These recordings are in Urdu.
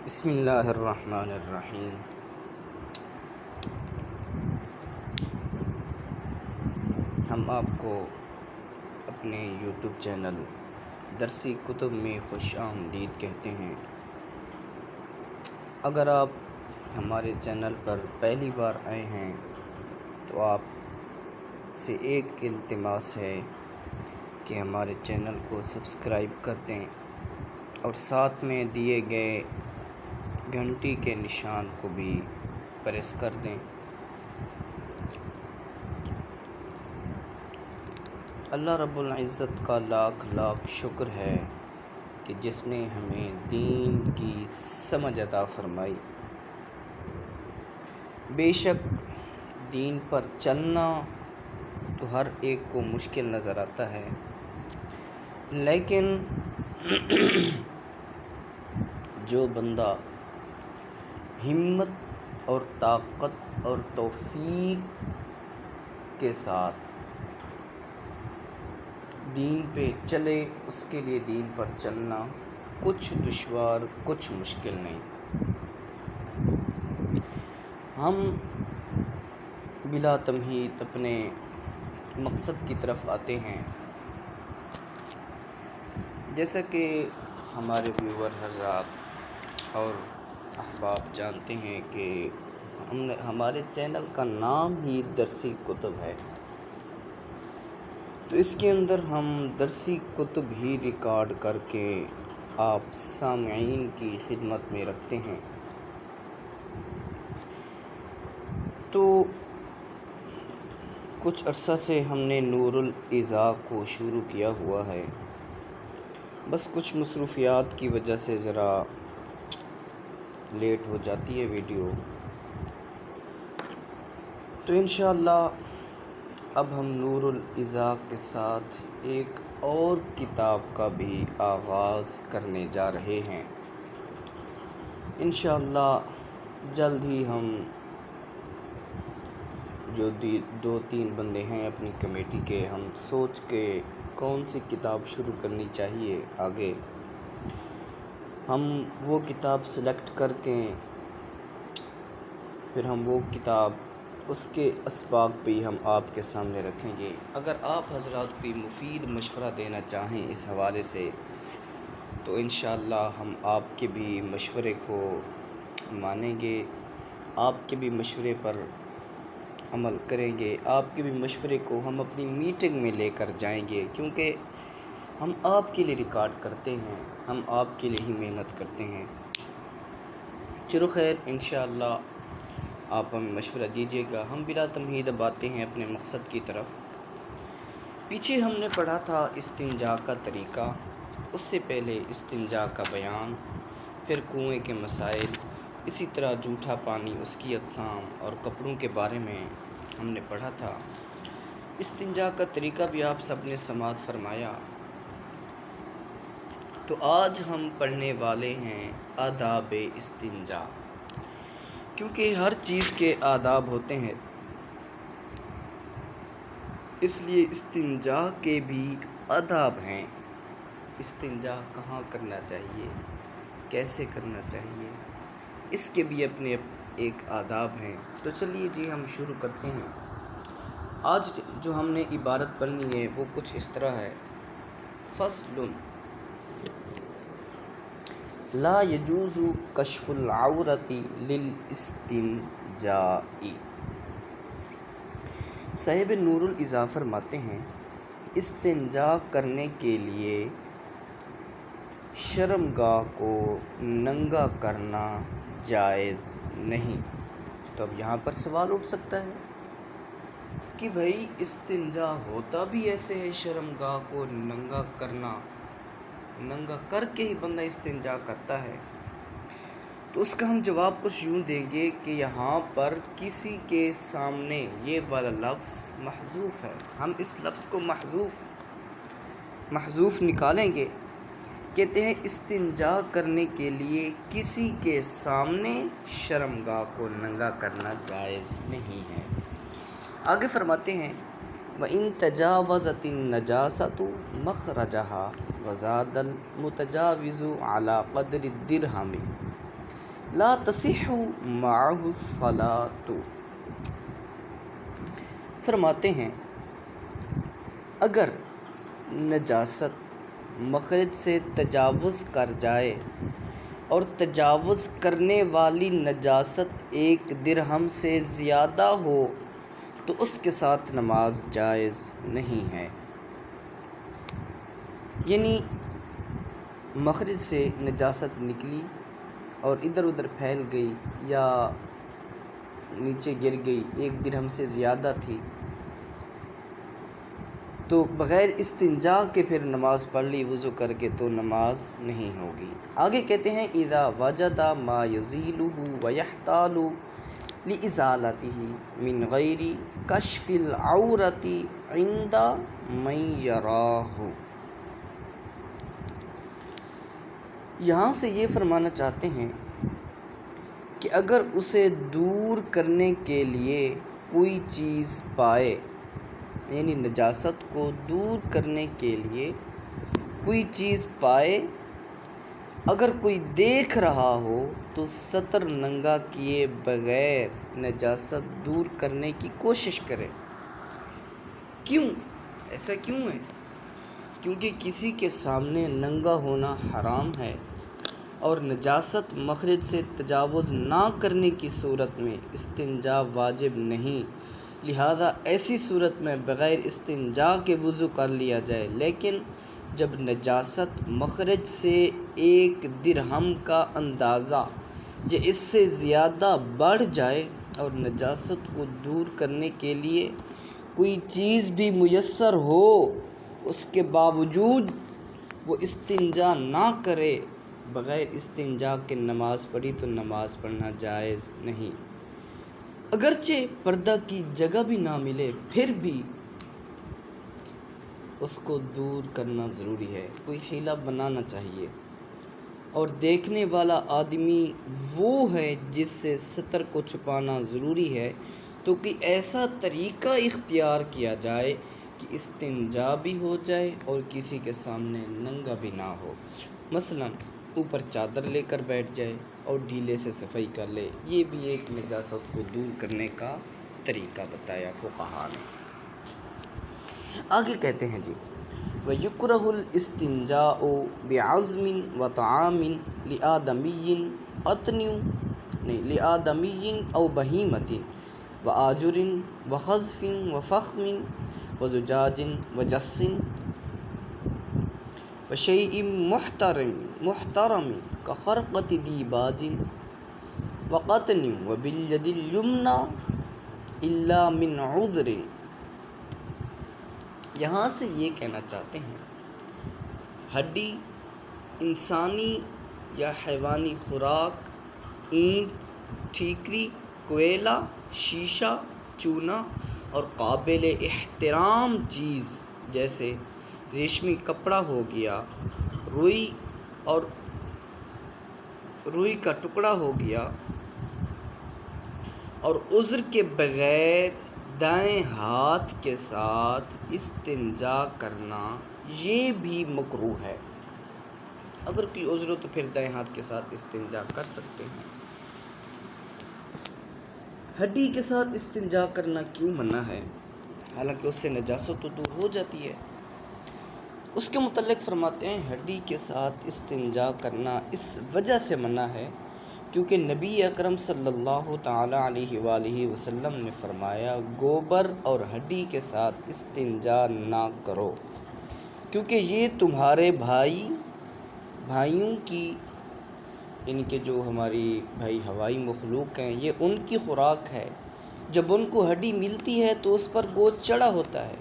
بسم اللہ الرحمن الرحیم۔ ہم آپ کو اپنے یوٹیوب چینل درسی کتب میں خوش آمدید کہتے ہیں۔ اگر آپ ہمارے چینل پر پہلی بار آئے ہیں تو آپ سے ایک التماس ہے کہ ہمارے چینل کو سبسکرائب کر دیں اور ساتھ میں دیے گئے گھنٹی کے نشان کو بھی پریس کر دیں۔ اللہ رب العزت کا لاکھ لاکھ شکر ہے کہ جس نے ہمیں دین کی سمجھ عطا فرمائی۔ بے شک دین پر چلنا تو ہر ایک کو مشکل نظر آتا ہے، لیکن جو بندہ ہمت اور طاقت اور توفیق کے ساتھ دین پہ چلے، اس کے لیے دین پر چلنا کچھ دشوار کچھ مشکل نہیں۔ ہم بلا تمہید اپنے مقصد کی طرف آتے ہیں۔ جیسا کہ ہمارے ویور حضرات اور احباب جانتے ہیں کہ ہمارے چینل کا نام ہی درسی کتب ہے، تو اس کے اندر ہم درسی کتب ہی ریکارڈ کر کے آپ سامعین کی خدمت میں رکھتے ہیں۔ تو کچھ عرصہ سے ہم نے نور الازا کو شروع کیا ہوا ہے، بس کچھ مصروفیات کی وجہ سے ذرا لیٹ ہو جاتی ہے ویڈیو، تو انشاءاللہ اب ہم نور الازا کے ساتھ ایک اور کتاب کا بھی آغاز کرنے جا رہے ہیں۔ انشاءاللہ جلد ہی ہم جو دو تین بندے ہیں اپنی کمیٹی کے، ہم سوچ کے کون سی کتاب شروع کرنی چاہیے آگے، ہم وہ کتاب سلیکٹ کر کے پھر ہم وہ کتاب اس کے اسباق بھی ہم آپ کے سامنے رکھیں گے۔ اگر آپ حضرات کوئی مفید مشورہ دینا چاہیں اس حوالے سے تو انشاءاللہ ہم آپ کے بھی مشورے کو مانیں گے، آپ کے بھی مشورے پر عمل کریں گے، آپ کے بھی مشورے کو ہم اپنی میٹنگ میں لے کر جائیں گے، کیونکہ ہم آپ کے لیے ریکارڈ کرتے ہیں، ہم آپ کے لیے ہی محنت کرتے ہیں۔ چلو خیر، انشاءاللہ آپ ہمیں مشورہ دیجیے گا۔ ہم بلا تمہید اب آتے ہیں اپنے مقصد کی طرف۔ پیچھے ہم نے پڑھا تھا استنجا کا طریقہ، اس سے پہلے استنجا کا بیان، پھر کنویں کے مسائل، اسی طرح جھوٹا پانی، اس کی اقسام اور کپڑوں کے بارے میں ہم نے پڑھا تھا۔ استنجا کا طریقہ بھی آپ سب نے سماعت فرمایا۔ تو آج ہم پڑھنے والے ہیں آداب استنجا، کیونکہ ہر چیز کے آداب ہوتے ہیں، اس لیے استنجا کے بھی آداب ہیں۔ استنجا کہاں کرنا چاہیے، کیسے کرنا چاہیے، اس کے بھی اپنے ایک آداب ہیں۔ تو چلیے جی ہم شروع کرتے ہیں۔ آج جو ہم نے عبارت پڑھنی ہے وہ کچھ اس طرح ہے: فصل لا يجوز کشف العورت للاستنجاء۔ صاحب نور الازا فرماتے ہیں استنجا کرنے کے لیے شرمگاہ کو ننگا کرنا جائز نہیں۔ تو اب یہاں پر سوال اٹھ سکتا ہے کہ بھائی استنجا ہوتا بھی ایسے ہے، شرمگاہ کو ننگا کرنا، ننگا کر کے ہی بندہ استنجا کرتا ہے؟ تو اس کا ہم جواب کچھ یوں دیں گے کہ یہاں پر کسی کے سامنے یہ والا لفظ محذوف ہے، ہم اس لفظ کو محذوف نکالیں گے۔ کہتے ہیں استنجا کرنے کے لیے کسی کے سامنے شرمگاہ کو ننگا کرنا جائز نہیں ہے۔ آگے فرماتے ہیں وَإِن تَجَاوَزَتِ النَّجَاسَةُ مَخْرَجَهَا وَزَادَ الْمُتَجَاوِزُ عَلَى قَدْرِ الدِّرْهَمِ لا تصح معه الصلاۃ۔ فرماتے ہیں اگر نجاست مخرج سے تجاوز کر جائے اور تجاوز کرنے والی نجاست 1 درہم سے زیادہ ہو تو اس کے ساتھ نماز جائز نہیں ہے۔ یعنی مخرج سے نجاست نکلی اور ادھر ادھر پھیل گئی یا نیچے گر گئی، 1 درہم سے زیادہ تھی، تو بغیر استنجا کے پھر نماز پڑھ لی وضو کر کے تو نماز نہیں ہوگی۔ آگے کہتے ہیں اذا وجد ما یزیلہ ویحتال لازالتہ من غیر کشف العورۃ عند من یراہ۔ یہاں سے یہ فرمانا چاہتے ہیں کہ اگر اسے دور کرنے کے لیے کوئی چیز پائے، یعنی نجاست کو دور کرنے کے لیے کوئی چیز پائے، اگر کوئی دیکھ رہا ہو تو ستر ننگا کیے بغیر نجاست دور کرنے کی کوشش کرے۔ کیوں؟ ایسا کیوں ہے؟ کیونکہ کسی کے سامنے ننگا ہونا حرام ہے اور نجاست مخرج سے تجاوز نہ کرنے کی صورت میں استنجا واجب نہیں، لہذا ایسی صورت میں بغیر استنجا کے وضو کر لیا جائے۔ لیکن جب نجاست مخرج سے 1 درہم کا اندازہ یا اس سے زیادہ بڑھ جائے اور نجاست کو دور کرنے کے لیے کوئی چیز بھی میسر ہو، اس کے باوجود وہ استنجا نہ کرے، بغیر استنجا کے نماز پڑھی تو نماز پڑھنا جائز نہیں۔ اگرچہ پردہ کی جگہ بھی نہ ملے پھر بھی اس کو دور کرنا ضروری ہے، کوئی حیلہ بنانا چاہیے، اور دیکھنے والا آدمی وہ ہے جس سے ستر کو چھپانا ضروری ہے، تو کہ ایسا طریقہ اختیار کیا جائے کہ استنجا بھی ہو جائے اور کسی کے سامنے ننگا بھی نہ ہو۔ مثلاً اوپر چادر لے کر بیٹھ جائے اور ڈھیلے سے صفائی کر لے، یہ بھی ایک نجاست کو دور کرنے کا طریقہ بتایا فقہاء نے۔ آگے کہتے ہیں جی وَيُكْرَهُ الْإِسْتِنْجَاءُ بِعَظْمٍ وَطَعَامٍ لِآدَمِيٍّ أَوْ بَهِيمَةٍ وَآجُرٍ وَخَزْفٍ وَفَخْمٍ وَزُجَاجٍ وَجَسٍ وَشَيْءٍ مُحْتَرَمٍ كَخَرْقَةِ دِيبَاجٍ وَقَطْنٍ وَبِالْيَدِ الْيُمْنَى إِلَّا مِنْ عُذْرٍ۔ یہاں سے یہ کہنا چاہتے ہیں ہڈی، انسانی یا حیوانی خوراک، اینٹ، ٹھیکری، کوئلہ، شیشہ، چونا اور قابل احترام چیز جیسے ریشمی کپڑا ہو گیا، روئی کا ٹکڑا ہو گیا، اور عذر کے بغیر دائیں ہاتھ کے ساتھ استنجا کرنا یہ بھی مکروہ ہے۔ اگر کوئی عذر ہو تو پھر دائیں ہاتھ کے ساتھ استنجا کر سکتے ہیں۔ ہڈی کے ساتھ استنجا کرنا کیوں منع ہے؟ حالانکہ اس سے نجاست تو دور ہو جاتی ہے۔ اس کے متعلق فرماتے ہیں ہڈی کے ساتھ استنجا کرنا اس وجہ سے منع ہے کیونکہ نبی اکرم صلی اللہ تعالی علیہ وآلہ وسلم نے فرمایا گوبر اور ہڈی کے ساتھ استنجا نہ کرو، کیونکہ یہ تمہارے بھائیوں کی، یعنی کہ جو ہماری بھائی ہوائی مخلوق ہیں، یہ ان کی خوراک ہے۔ جب ان کو ہڈی ملتی ہے تو اس پر گوشت چڑھا ہوتا ہے،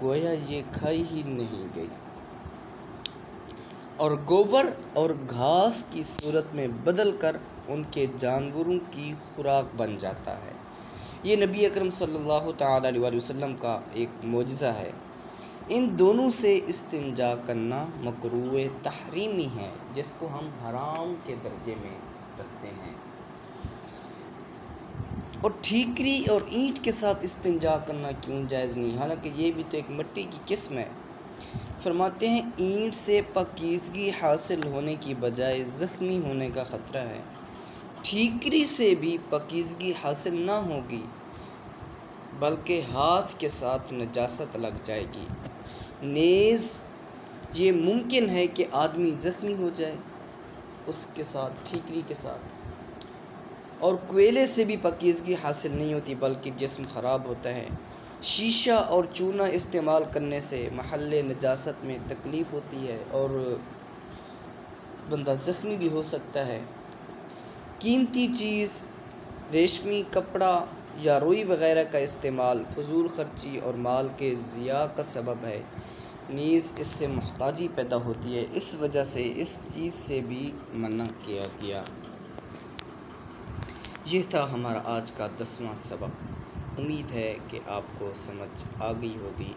گویا یہ کھائی ہی نہیں گئی، اور گوبر اور گھاس کی صورت میں بدل کر ان کے جانوروں کی خوراک بن جاتا ہے۔ یہ نبی اکرم صلی اللہ تعالی علیہ وسلم کا ایک معجزہ ہے۔ ان دونوں سے استنجا کرنا مکروہ تحریمی ہے، جس کو ہم حرام کے درجے میں رکھتے ہیں۔ اور ٹھیکری اور اینٹ کے ساتھ استنجا کرنا کیوں جائز نہیں؟ حالانکہ یہ بھی تو ایک مٹی کی قسم ہے۔ فرماتے ہیں اینٹ سے پاکیزگی حاصل ہونے کی بجائے زخمی ہونے کا خطرہ ہے۔ ٹھیکری سے بھی پاکیزگی حاصل نہ ہوگی بلکہ ہاتھ کے ساتھ نجاست لگ جائے گی۔ نیز یہ ممکن ہے کہ آدمی زخمی ہو جائے اس کے ساتھ، ٹھیکری کے ساتھ۔ اور کوئلے سے بھی پاکیزگی حاصل نہیں ہوتی بلکہ جسم خراب ہوتا ہے۔ شیشہ اور چونا استعمال کرنے سے محل نجاست میں تکلیف ہوتی ہے اور بندہ زخمی بھی ہو سکتا ہے۔ قیمتی چیز، ریشمی کپڑا یا روئی وغیرہ کا استعمال فضول خرچی اور مال کے ضیاع کا سبب ہے، نیز اس سے محتاجی پیدا ہوتی ہے، اس وجہ سے اس چیز سے بھی منع کیا گیا۔ یہ تھا ہمارا آج کا 10واں سبق۔ امید ہے کہ آپ کو سمجھ آ گئی ہوگی۔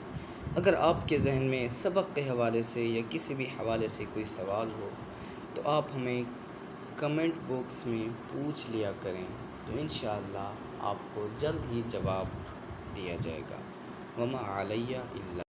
اگر آپ کے ذہن میں سبق کے حوالے سے یا کسی بھی حوالے سے کوئی سوال ہو تو آپ ہمیں کمنٹ باکس میں پوچھ لیا کریں، تو انشاءاللہ آپ کو جلد ہی جواب دیا جائے گا۔ وما علیہ الا